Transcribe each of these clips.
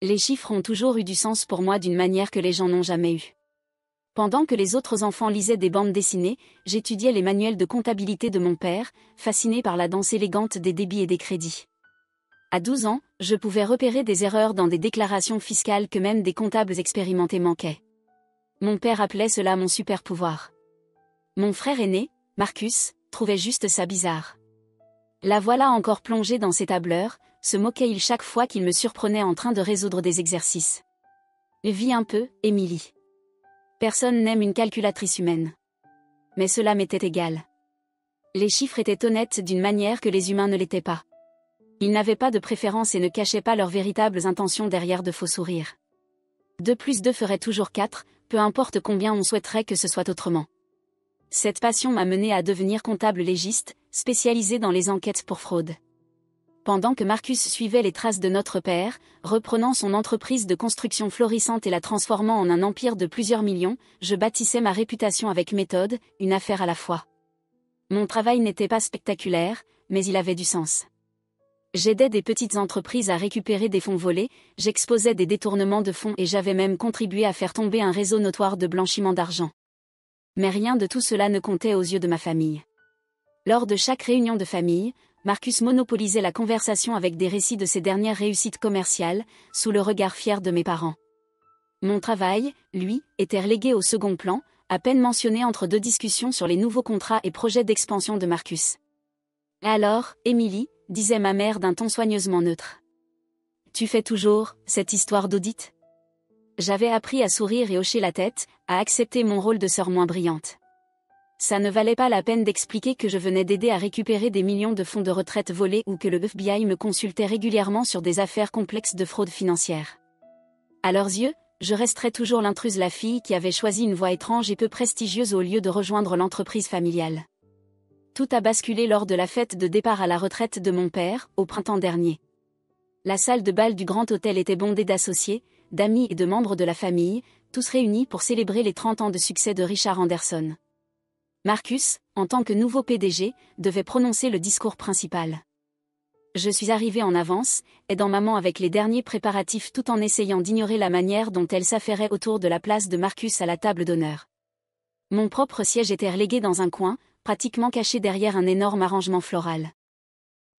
Les chiffres ont toujours eu du sens pour moi d'une manière que les gens n'ont jamais eu. Pendant que les autres enfants lisaient des bandes dessinées, j'étudiais les manuels de comptabilité de mon père, fasciné par la danse élégante des débits et des crédits. À 12 ans, je pouvais repérer des erreurs dans des déclarations fiscales que même des comptables expérimentés manquaient. Mon père appelait cela mon super pouvoir. Mon frère aîné, Marcus, trouvait juste ça bizarre. La voilà encore plongé dans ses tableurs, se moquait-il chaque fois qu'il me surprenait en train de résoudre des exercices. Vis un peu, Émilie. Personne n'aime une calculatrice humaine. Mais cela m'était égal. Les chiffres étaient honnêtes d'une manière que les humains ne l'étaient pas. Ils n'avaient pas de préférence et ne cachaient pas leurs véritables intentions derrière de faux sourires. 2 plus 2 ferait toujours 4, peu importe combien on souhaiterait que ce soit autrement. Cette passion m'a mené à devenir comptable légiste, spécialisé dans les enquêtes pour fraude. Pendant que Marcus suivait les traces de notre père, reprenant son entreprise de construction florissante et la transformant en un empire de plusieurs millions, je bâtissais ma réputation avec méthode, une affaire à la fois. Mon travail n'était pas spectaculaire, mais il avait du sens. J'aidais des petites entreprises à récupérer des fonds volés, j'exposais des détournements de fonds et j'avais même contribué à faire tomber un réseau notoire de blanchiment d'argent. Mais rien de tout cela ne comptait aux yeux de ma famille. Lors de chaque réunion de famille, Marcus monopolisait la conversation avec des récits de ses dernières réussites commerciales, sous le regard fier de mes parents. Mon travail, lui, était relégué au second plan, à peine mentionné entre 2 discussions sur les nouveaux contrats et projets d'expansion de Marcus. « Alors, Émilie » disait ma mère d'un ton soigneusement neutre. « Tu fais toujours cette histoire d'audit ?» J'avais appris à sourire et hocher la tête, à accepter mon rôle de sœur moins brillante. Ça ne valait pas la peine d'expliquer que je venais d'aider à récupérer des millions de fonds de retraite volés ou que le FBI me consultait régulièrement sur des affaires complexes de fraude financière. À leurs yeux, je resterais toujours l'intruse, la fille qui avait choisi une voie étrange et peu prestigieuse au lieu de rejoindre l'entreprise familiale. Tout a basculé lors de la fête de départ à la retraite de mon père, au printemps dernier. La salle de bal du Grand Hôtel était bondée d'associés, d'amis et de membres de la famille, tous réunis pour célébrer les 30 ans de succès de Richard Anderson. Marcus, en tant que nouveau PDG, devait prononcer le discours principal. Je suis arrivée en avance, aidant maman avec les derniers préparatifs tout en essayant d'ignorer la manière dont elle s'affairait autour de la place de Marcus à la table d'honneur. Mon propre siège était relégué dans un coin, pratiquement caché derrière un énorme arrangement floral.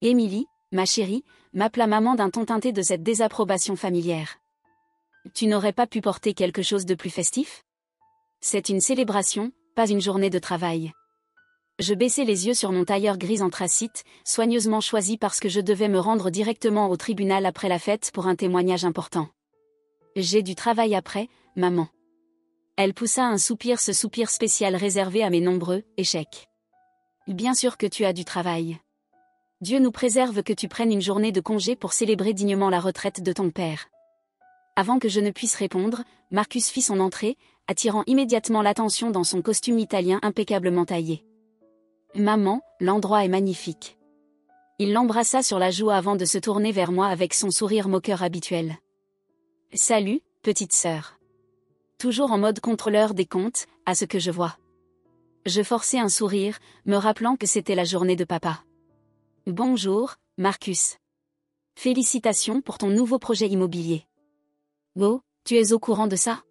Émilie, ma chérie, m'appela maman d'un ton teinté de cette désapprobation familière. Tu n'aurais pas pu porter quelque chose de plus festif ? C'est une célébration, pas une journée de travail. Je baissai les yeux sur mon tailleur gris anthracite, soigneusement choisi parce que je devais me rendre directement au tribunal après la fête pour un témoignage important. J'ai du travail après, maman. Elle poussa un soupir, ce soupir spécial réservé à mes nombreux échecs. Bien sûr que tu as du travail. Dieu nous préserve que tu prennes une journée de congé pour célébrer dignement la retraite de ton père. Avant que je ne puisse répondre, Marcus fit son entrée, attirant immédiatement l'attention dans son costume italien impeccablement taillé. « Maman, l'endroit est magnifique. » Il l'embrassa sur la joue avant de se tourner vers moi avec son sourire moqueur habituel. « Salut, petite sœur. » Toujours en mode contrôleur des comptes, à ce que je vois. Je forçai un sourire, me rappelant que c'était la journée de papa. « Bonjour, Marcus. Félicitations pour ton nouveau projet immobilier. » « Oh, tu es au courant de ça ?»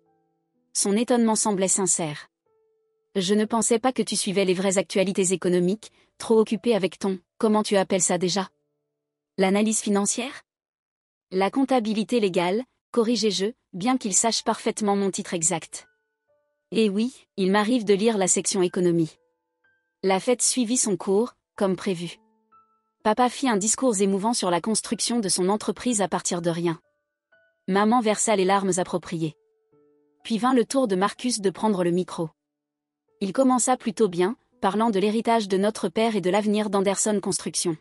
Son étonnement semblait sincère. « Je ne pensais pas que tu suivais les vraies actualités économiques, trop occupé avec ton, comment tu appelles ça déjà ? L'analyse financière ? La comptabilité légale, corrigeai-je, bien qu'il sache parfaitement mon titre exact. Et oui, il m'arrive de lire la section économie. La fête suivit son cours, comme prévu. Papa fit un discours émouvant sur la construction de son entreprise à partir de rien. Maman versa les larmes appropriées. Puis vint le tour de Marcus de prendre le micro. Il commença plutôt bien, parlant de l'héritage de notre père et de l'avenir d'Anderson Construction.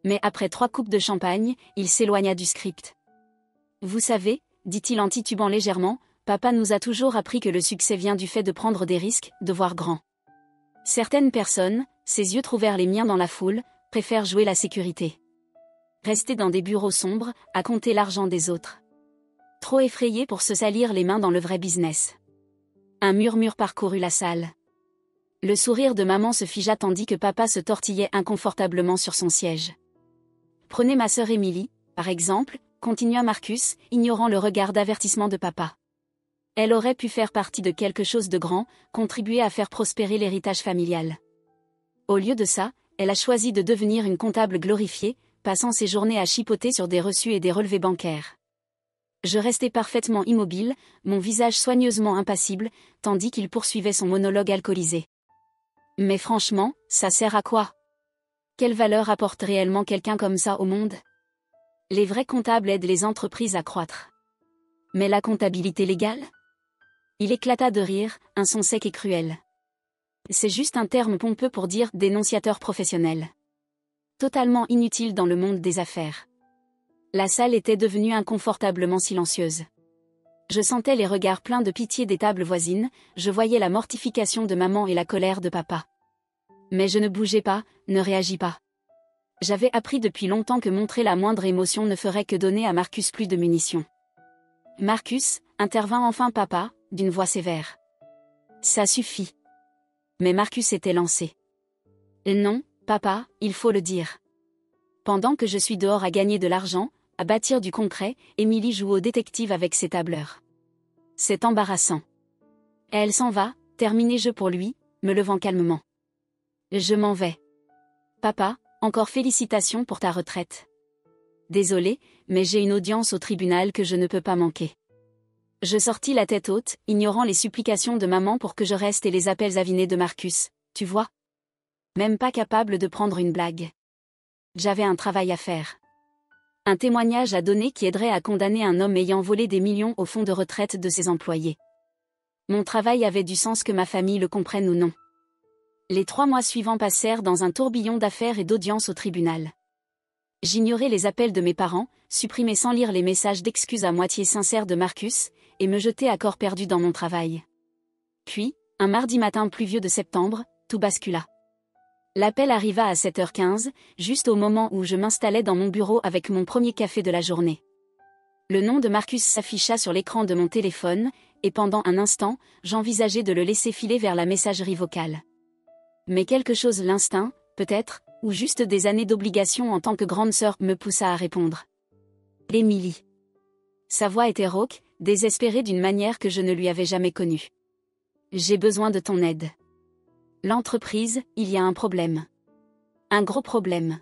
Mais après 3 coupes de champagne, il s'éloigna du script. « Vous savez, dit-il en titubant légèrement, papa nous a toujours appris que le succès vient du fait de prendre des risques, de voir grand. Certaines personnes, ses yeux trouvèrent les miens dans la foule, préfèrent jouer la sécurité. Rester dans des bureaux sombres, à compter l'argent des autres. Trop effrayés pour se salir les mains dans le vrai business. » Un murmure parcourut la salle. Le sourire de maman se figea tandis que papa se tortillait inconfortablement sur son siège. « Prenez ma sœur Émilie, par exemple, continua Marcus, ignorant le regard d'avertissement de papa. Elle aurait pu faire partie de quelque chose de grand, contribuer à faire prospérer l'héritage familial. Au lieu de ça, elle a choisi de devenir une comptable glorifiée, passant ses journées à chipoter sur des reçus et des relevés bancaires. Je restais parfaitement immobile, mon visage soigneusement impassible, tandis qu'il poursuivait son monologue alcoolisé. Mais franchement, ça sert à quoi? Quelle valeur apporte réellement quelqu'un comme ça au monde? Les vrais comptables aident les entreprises à croître. Mais la comptabilité légale? Il éclata de rire, un son sec et cruel. C'est juste un terme pompeux pour dire dénonciateur professionnel. Totalement inutile dans le monde des affaires. La salle était devenue inconfortablement silencieuse. Je sentais les regards pleins de pitié des tables voisines, je voyais la mortification de maman et la colère de papa. Mais je ne bougeais pas, ne réagis pas. J'avais appris depuis longtemps que montrer la moindre émotion ne ferait que donner à Marcus plus de munitions. Marcus, intervint enfin papa, d'une voix sévère. Ça suffit. Mais Marcus était lancé. Non, papa, il faut le dire. Pendant que je suis dehors à gagner de l'argent, à bâtir du concret, Émilie joue au détective avec ses tableurs. C'est embarrassant. Elle s'en va, terminé jeu pour lui, me levant calmement. Je m'en vais. Papa, encore félicitations pour ta retraite. Désolé, mais j'ai une audience au tribunal que je ne peux pas manquer. Je sortis la tête haute, ignorant les supplications de maman pour que je reste et les appels avinés de Marcus, tu vois. Même pas capable de prendre une blague. J'avais un travail à faire. Un témoignage à donner qui aiderait à condamner un homme ayant volé des millions au fonds de retraite de ses employés. Mon travail avait du sens que ma famille le comprenne ou non. Les 3 mois suivants passèrent dans un tourbillon d'affaires et d'audiences au tribunal. J'ignorais les appels de mes parents, supprimais sans lire les messages d'excuses à moitié sincères de Marcus, et me jetais à corps perdu dans mon travail. Puis, un mardi matin pluvieux de septembre, tout bascula. L'appel arriva à 7h15, juste au moment où je m'installais dans mon bureau avec mon premier café de la journée. Le nom de Marcus s'afficha sur l'écran de mon téléphone, et pendant un instant, j'envisageais de le laisser filer vers la messagerie vocale. Mais quelque chose l'instinct, peut-être, ou juste des années d'obligation en tant que grande sœur me poussa à répondre. Émilie. Sa voix était rauque, désespérée d'une manière que je ne lui avais jamais connue. J'ai besoin de ton aide. L'entreprise, il y a un problème. Un gros problème.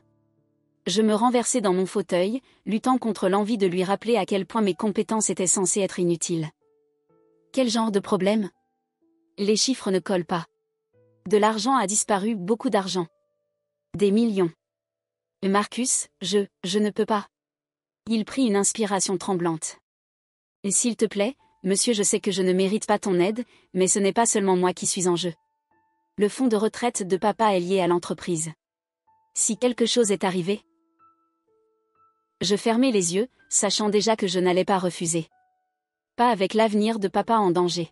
Je me renversai dans mon fauteuil, luttant contre l'envie de lui rappeler à quel point mes compétences étaient censées être inutiles. Quel genre de problème? Les chiffres ne collent pas. De l'argent a disparu, beaucoup d'argent. Des millions. Marcus, je ne peux pas. Il prit une inspiration tremblante. Et s'il te plaît, monsieur, je sais que je ne mérite pas ton aide, mais ce n'est pas seulement moi qui suis en jeu. Le fonds de retraite de papa est lié à l'entreprise. Si quelque chose est arrivé... Je fermai les yeux, sachant déjà que je n'allais pas refuser. Pas avec l'avenir de papa en danger.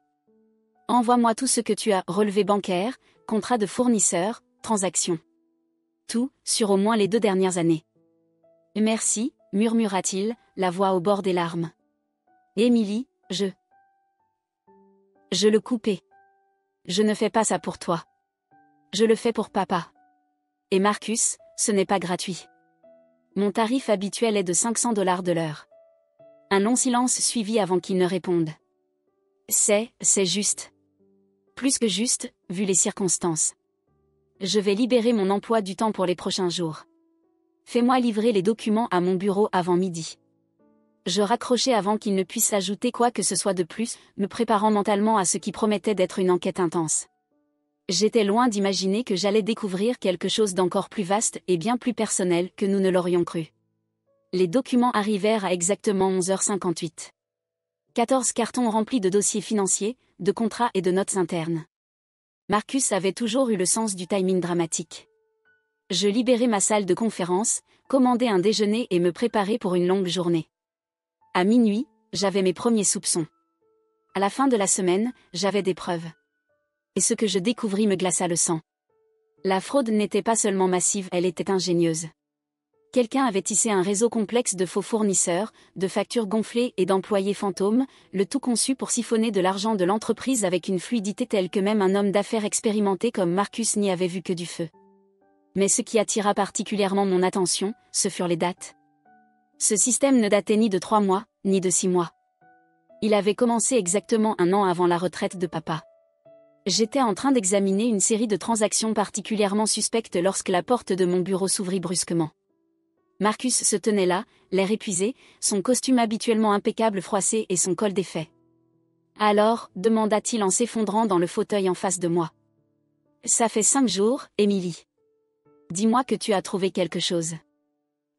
Envoie-moi tout ce que tu as, relevé bancaire, contrat de fournisseur, transactions. Tout, sur au moins les 2 dernières années. Merci, murmura-t-il, la voix au bord des larmes. Émilie, je le coupai. Je ne fais pas ça pour toi. Je le fais pour papa. Et Marcus, ce n'est pas gratuit. Mon tarif habituel est de $500 de l'heure. Un long silence suivit avant qu'il ne réponde. C'est juste. Plus que juste, vu les circonstances. Je vais libérer mon emploi du temps pour les prochains jours. Fais-moi livrer les documents à mon bureau avant midi. Je raccrochai avant qu'il ne puisse ajouter quoi que ce soit de plus, me préparant mentalement à ce qui promettait d'être une enquête intense. J'étais loin d'imaginer que j'allais découvrir quelque chose d'encore plus vaste et bien plus personnel que nous ne l'aurions cru. Les documents arrivèrent à exactement 11h58. 14 cartons remplis de dossiers financiers, de contrats et de notes internes. Marcus avait toujours eu le sens du timing dramatique. Je libérai ma salle de conférence, commandai un déjeuner et me préparai pour une longue journée. À minuit, j'avais mes premiers soupçons. À la fin de la semaine, j'avais des preuves. Et ce que je découvris me glaça le sang. La fraude n'était pas seulement massive, elle était ingénieuse. Quelqu'un avait tissé un réseau complexe de faux fournisseurs, de factures gonflées et d'employés fantômes, le tout conçu pour siphonner de l'argent de l'entreprise avec une fluidité telle que même un homme d'affaires expérimenté comme Marcus n'y avait vu que du feu. Mais ce qui attira particulièrement mon attention, ce furent les dates. Ce système ne datait ni de 3 mois, ni de 6 mois. Il avait commencé exactement 1 an avant la retraite de papa. J'étais en train d'examiner une série de transactions particulièrement suspectes lorsque la porte de mon bureau s'ouvrit brusquement. Marcus se tenait là, l'air épuisé, son costume habituellement impeccable froissé et son col défait. « Alors » demanda-t-il en s'effondrant dans le fauteuil en face de moi. « Ça fait 5 jours, Émilie. Dis-moi que tu as trouvé quelque chose. »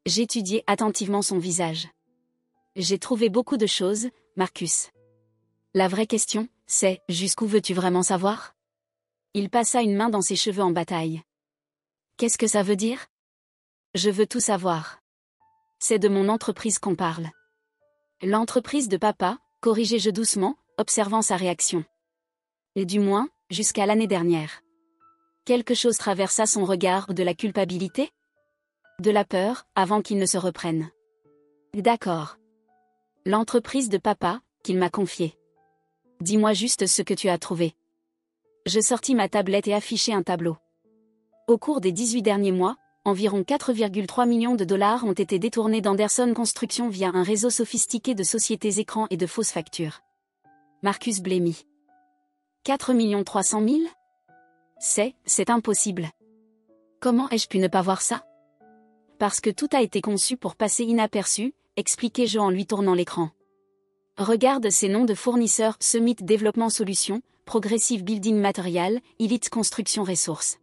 J'étudiai attentivement son visage. « J'ai trouvé beaucoup de choses, Marcus. La vraie question, c'est, jusqu'où veux-tu vraiment savoir ?» Il passa une main dans ses cheveux en bataille. « Qu'est-ce que ça veut dire ? » « Je veux tout savoir. C'est de mon entreprise qu'on parle. » « L'entreprise de papa, corrigeai-je doucement, observant sa réaction. Et du moins, jusqu'à l'année dernière. Quelque chose traversa son regard, de la culpabilité ? De la peur, avant qu'il ne se reprenne. D'accord. L'entreprise de papa, qu'il m'a confiée. Dis-moi juste ce que tu as trouvé. Je sortis ma tablette et affichai un tableau. Au cours des 18 derniers mois, environ 4,3 millions de dollars ont été détournés d'Anderson Construction via un réseau sophistiqué de sociétés écrans et de fausses factures. Marcus blêmit. 4 300 000 ? C'est impossible. Comment ai-je pu ne pas voir ça ? Parce que tout a été conçu pour passer inaperçu, expliquai-je en lui tournant l'écran. Regarde ces noms de fournisseurs: Summit Développement Solutions, Progressive Building Material, Elite Construction Resources.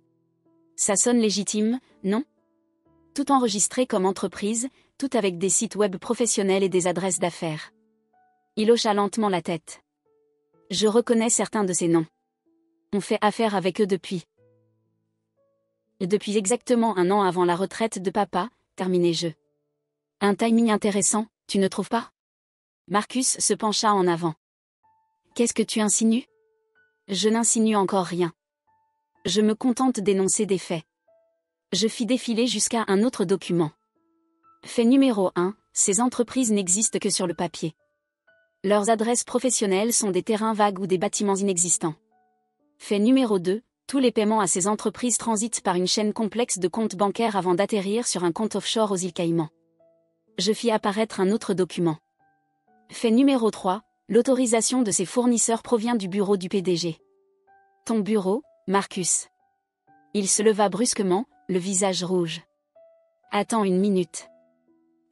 Ça sonne légitime, non ? Tout enregistré comme entreprise, tout avec des sites web professionnels et des adresses d'affaires. Il hocha lentement la tête. Je reconnais certains de ces noms. On fait affaire avec eux depuis exactement 1 an avant la retraite de papa, terminai-je. Un timing intéressant, tu ne trouves pas ? Marcus se pencha en avant. Qu'est-ce que tu insinues ? Je n'insinue encore rien. Je me contente d'énoncer des faits. Je fis défiler jusqu'à un autre document. Fait numéro 1, ces entreprises n'existent que sur le papier. Leurs adresses professionnelles sont des terrains vagues ou des bâtiments inexistants. Fait numéro 2, tous les paiements à ces entreprises transitent par une chaîne complexe de comptes bancaires avant d'atterrir sur un compte offshore aux îles Caïmans. Je fis apparaître un autre document. Fait numéro 3, l'autorisation de ces fournisseurs provient du bureau du PDG. Ton bureau, Marcus. Il se leva brusquement, le visage rouge. Attends une minute.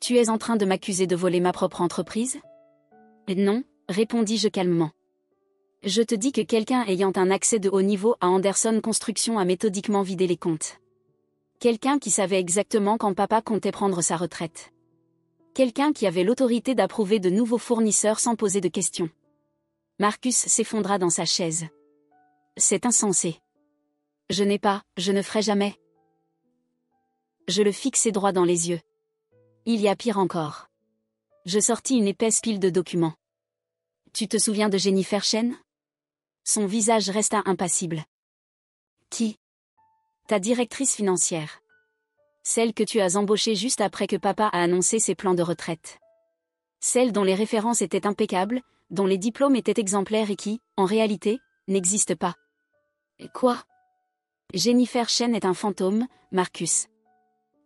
Tu es en train de m'accuser de voler ma propre entreprise ? Non, répondis-je calmement. Je te dis que quelqu'un ayant un accès de haut niveau à Anderson Construction a méthodiquement vidé les comptes. Quelqu'un qui savait exactement quand papa comptait prendre sa retraite. Quelqu'un qui avait l'autorité d'approuver de nouveaux fournisseurs sans poser de questions. Marcus s'effondra dans sa chaise. C'est insensé. Je ne ferai jamais. Je le fixai droit dans les yeux. Il y a pire encore. Je sortis une épaisse pile de documents. Tu te souviens de Jennifer Chen ? Son visage resta impassible. Qui ? Ta directrice financière. Celle que tu as embauchée juste après que papa a annoncé ses plans de retraite. Celle dont les références étaient impeccables, dont les diplômes étaient exemplaires et qui, en réalité, n'existe pas. Quoi ? Jennifer Chen est un fantôme, Marcus.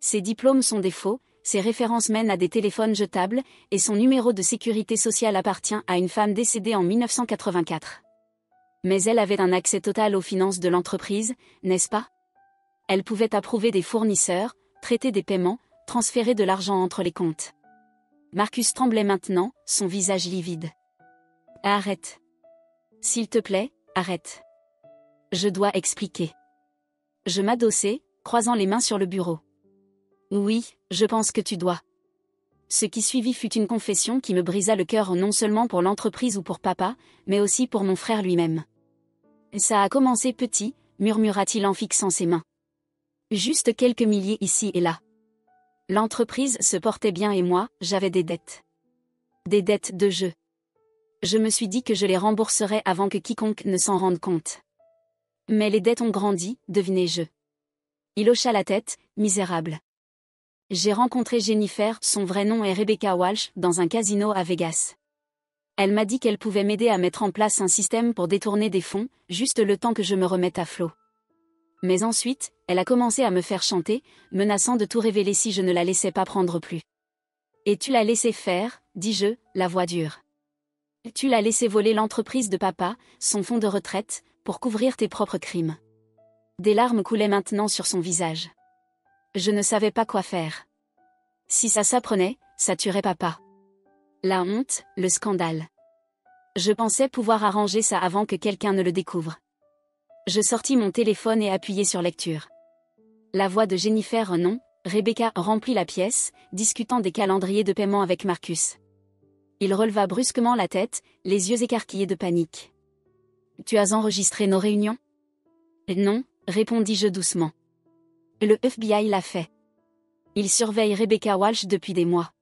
Ses diplômes sont des faux, ses références mènent à des téléphones jetables, et son numéro de sécurité sociale appartient à une femme décédée en 1984. Mais elle avait un accès total aux finances de l'entreprise, n'est-ce pas ? Elle pouvait approuver des fournisseurs, traiter des paiements, transférer de l'argent entre les comptes. Marcus tremblait maintenant, son visage livide. Arrête. S'il te plaît, arrête. Je dois expliquer. Je m'adossai, croisant les mains sur le bureau. Oui, je pense que tu dois. Ce qui suivit fut une confession qui me brisa le cœur non seulement pour l'entreprise ou pour papa, mais aussi pour mon frère lui-même. Ça a commencé petit, murmura-t-il en fixant ses mains. Juste quelques milliers ici et là. L'entreprise se portait bien et moi, j'avais des dettes. Des dettes de jeu. Je me suis dit que je les rembourserais avant que quiconque ne s'en rende compte. Mais les dettes ont grandi, devinai-je. Il hocha la tête, misérable. J'ai rencontré Jennifer, son vrai nom est Rebecca Walsh, dans un casino à Vegas. Elle m'a dit qu'elle pouvait m'aider à mettre en place un système pour détourner des fonds, juste le temps que je me remette à flot. Mais ensuite, elle a commencé à me faire chanter, menaçant de tout révéler si je ne la laissais pas prendre plus. Et tu l'as laissé faire, dis-je, la voix dure. Tu l'as laissé voler l'entreprise de papa, son fonds de retraite, pour couvrir tes propres crimes. Des larmes coulaient maintenant sur son visage. Je ne savais pas quoi faire. Si ça s'apprenait, ça tuerait papa. La honte, le scandale. Je pensais pouvoir arranger ça avant que quelqu'un ne le découvre. Je sortis mon téléphone et appuyai sur lecture. La voix de Jennifer non, Rebecca remplit la pièce, discutant des calendriers de paiement avec Marcus. Il releva brusquement la tête, les yeux écarquillés de panique. « Tu as enregistré nos réunions ?» « Non, répondis-je doucement. Le FBI l'a fait. Il surveille Rebecca Walsh depuis des mois.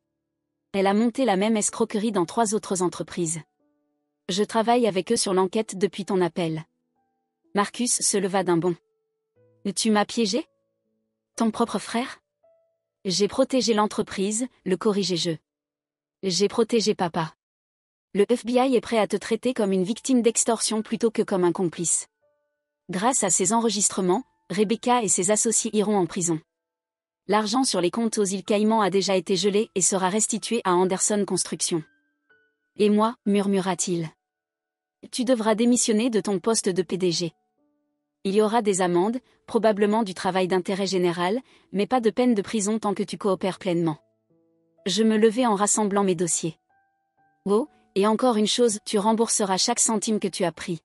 Elle a monté la même escroquerie dans 3 autres entreprises. Je travaille avec eux sur l'enquête depuis ton appel. » Marcus se leva d'un bond. « Tu m'as piégé ? Ton propre frère ? J'ai protégé l'entreprise, le corrigeai-je. J'ai protégé papa. Le FBI est prêt à te traiter comme une victime d'extorsion plutôt que comme un complice. Grâce à ces enregistrements, Rebecca et ses associés iront en prison. L'argent sur les comptes aux îles Caïmans a déjà été gelé et sera restitué à Anderson Construction. Et moi, murmura-t-il. Tu devras démissionner de ton poste de PDG. Il y aura des amendes, probablement du travail d'intérêt général, mais pas de peine de prison tant que tu coopères pleinement. Je me levai en rassemblant mes dossiers. Oh, et encore une chose, tu rembourseras chaque centime que tu as pris.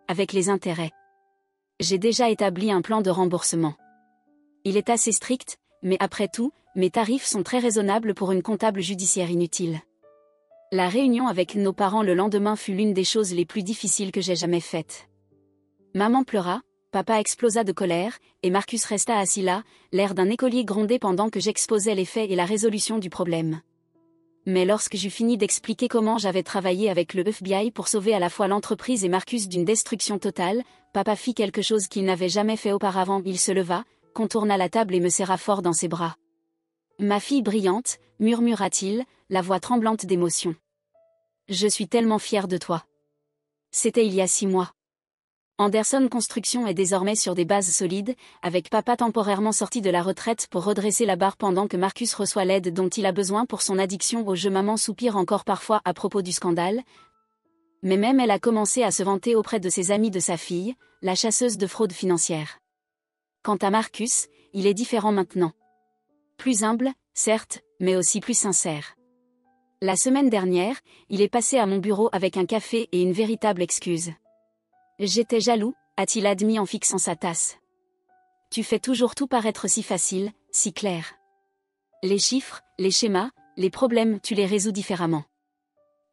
Avec les intérêts. J'ai déjà établi un plan de remboursement. Il est assez strict, mais après tout, mes tarifs sont très raisonnables pour une comptable judiciaire inutile. La réunion avec nos parents le lendemain fut l'une des choses les plus difficiles que j'ai jamais faites. Maman pleura, papa explosa de colère, et Marcus resta assis là, l'air d'un écolier grondé pendant que j'exposais les faits et la résolution du problème. Mais lorsque j'eus fini d'expliquer comment j'avais travaillé avec le FBI pour sauver à la fois l'entreprise et Marcus d'une destruction totale, papa fit quelque chose qu'il n'avait jamais fait auparavant. Il se leva, contourna la table et me serra fort dans ses bras. « Ma fille brillante », murmura-t-il, la voix tremblante d'émotion. « Je suis tellement fier de toi. » C'était il y a 6 mois. Anderson Construction est désormais sur des bases solides, avec papa temporairement sorti de la retraite pour redresser la barre pendant que Marcus reçoit l'aide dont il a besoin pour son addiction au jeu. Maman soupire encore parfois à propos du scandale. Mais même elle a commencé à se vanter auprès de ses amis de sa fille, la chasseuse de fraude financière. Quant à Marcus, il est différent maintenant. Plus humble, certes, mais aussi plus sincère. La semaine dernière, il est passé à mon bureau avec un café et une véritable excuse. J'étais jaloux, a-t-il admis en fixant sa tasse. Tu fais toujours tout paraître si facile, si clair. Les chiffres, les schémas, les problèmes, tu les résous différemment.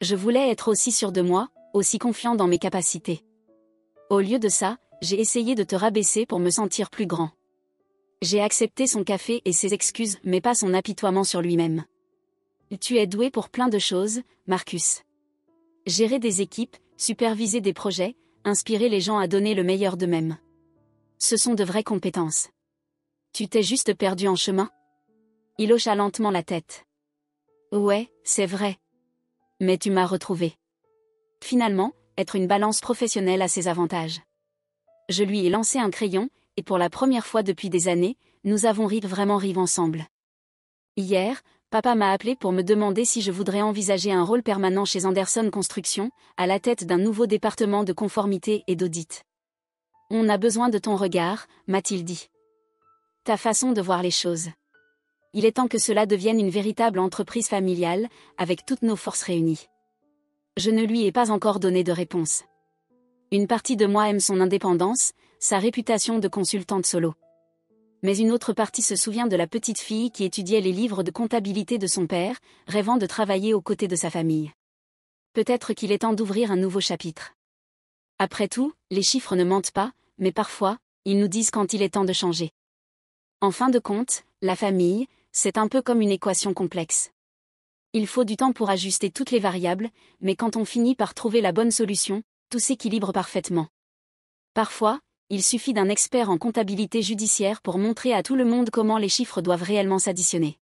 Je voulais être aussi sûr de moi, aussi confiant dans mes capacités. Au lieu de ça, j'ai essayé de te rabaisser pour me sentir plus grand. J'ai accepté son café et ses excuses, mais pas son apitoiement sur lui-même. Tu es doué pour plein de choses, Marcus. Gérer des équipes, superviser des projets, inspirer les gens à donner le meilleur d'eux-mêmes. Ce sont de vraies compétences. Tu t'es juste perdu en chemin ? Il hocha lentement la tête. Ouais, c'est vrai. Mais tu m'as retrouvé. Finalement, être une balance professionnelle a ses avantages. Je lui ai lancé un crayon, et pour la première fois depuis des années, nous avons vraiment ri ensemble. Hier, papa m'a appelé pour me demander si je voudrais envisager un rôle permanent chez Anderson Construction, à la tête d'un nouveau département de conformité et d'audit. On a besoin de ton regard, m'a-t-il dit. Ta façon de voir les choses. Il est temps que cela devienne une véritable entreprise familiale, avec toutes nos forces réunies. Je ne lui ai pas encore donné de réponse. Une partie de moi aime son indépendance, sa réputation de consultante solo. Mais une autre partie se souvient de la petite fille qui étudiait les livres de comptabilité de son père, rêvant de travailler aux côtés de sa famille. Peut-être qu'il est temps d'ouvrir un nouveau chapitre. Après tout, les chiffres ne mentent pas, mais parfois, ils nous disent quand il est temps de changer. En fin de compte, la famille, c'est un peu comme une équation complexe. Il faut du temps pour ajuster toutes les variables, mais quand on finit par trouver la bonne solution, tout s'équilibre parfaitement. Parfois, il suffit d'un expert en comptabilité judiciaire pour montrer à tout le monde comment les chiffres doivent réellement s'additionner.